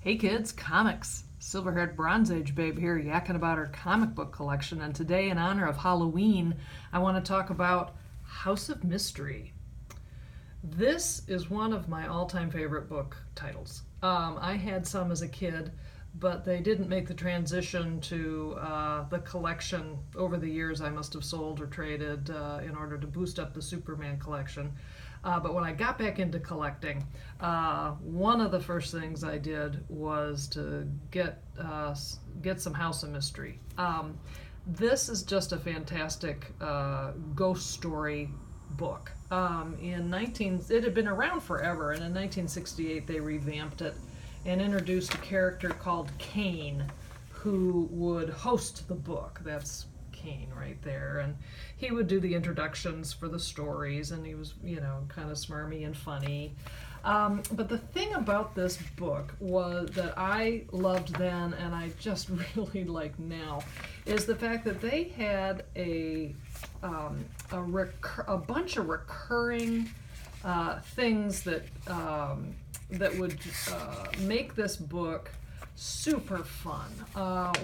Hey kids, comics. Silver-haired Bronze Age babe here, yakking about our comic book collection. And today, in honor of Halloween, I want to talk about House of Mystery. This is one of my all-time favorite book titles. I had some as a kid, but they didn't make the transition to the collection over the years. I must have sold or traded in order to boost up the Superman collection. But when I got back into collecting, one of the first things I did was to get some House of Mystery. This is just a fantastic ghost story book. It had been around forever, and in 1968 they revamped it and introduced a character called Kane, who would host the book. That's Kane right there, and he would do the introductions for the stories, and he was, kind of smarmy and funny. But the thing about this book was that I loved then, and I just really like now, is the fact that they had a bunch of recurring things that would make this book super fun.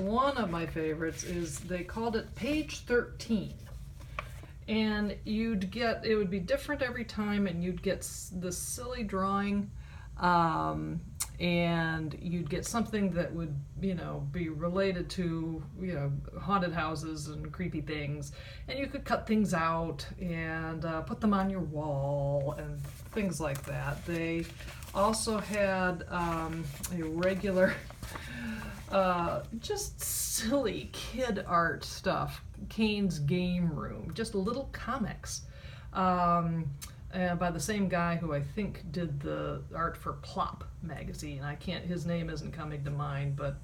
One of my favorites is they called it Page 13. And it would be different every time, and you'd get this silly drawing, and you'd get something that would, be related to, haunted houses and creepy things. And you could cut things out and put them on your wall and things like that. They also had a regular, just silly kid art stuff. Kane's Game Room, just little comics, by the same guy who I think did the art for Plop magazine. His name isn't coming to mind, but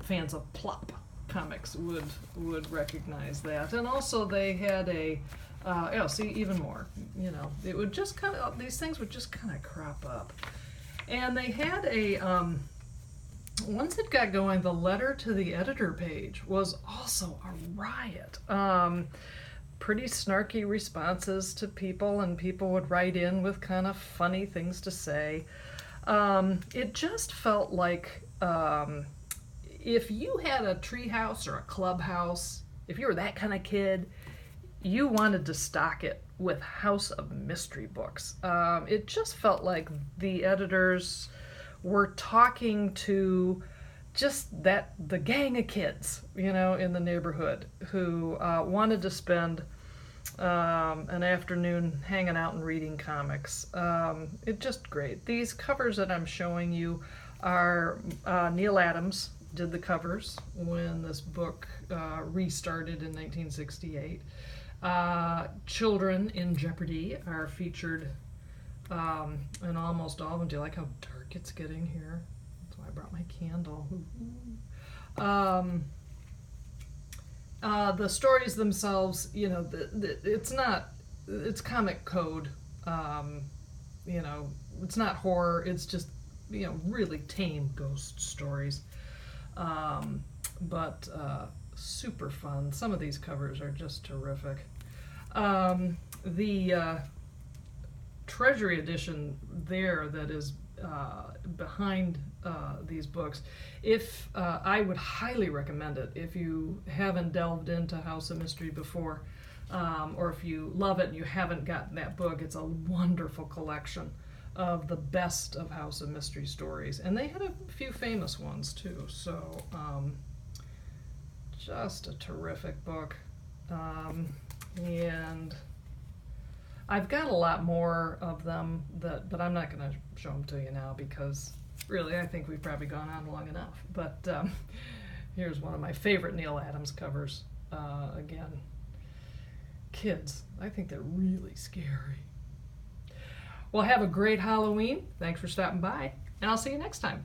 fans of Plop comics would recognize that. And also they had even more. It would just these things would just kind of crop up, and they had once it got going, the letter to the editor page was also a riot. Pretty snarky responses to people, and people would write in with kind of funny things to say. It just felt like if you had a treehouse or a clubhouse, if you were that kind of kid, you wanted to stock it with House of Mystery books. It just felt like the editors were talking to just the gang of kids, in the neighborhood who wanted to spend an afternoon hanging out and reading comics. It's just great. These covers that I'm showing you are Neal Adams did the covers when this book restarted in 1968. Children in Jeopardy are featured in almost all of them. Do you like how dark it's getting here? That's why I brought my candle. The stories themselves, it's comic code. It's not horror. It's just, really tame ghost stories. But super fun. Some of these covers are just terrific. The Treasury edition there that is behind these books, I would highly recommend it if you haven't delved into House of Mystery before, or if you love it and you haven't gotten that book. It's a wonderful collection of the best of House of Mystery stories, and they had a few famous ones too, so just a terrific book. And I've got a lot more of them, but I'm not going to show them to you now because really I think we've probably gone on long enough. But here's one of my favorite Neal Adams covers. Again, kids, I think they're really scary. Well, have a great Halloween. Thanks for stopping by, and I'll see you next time.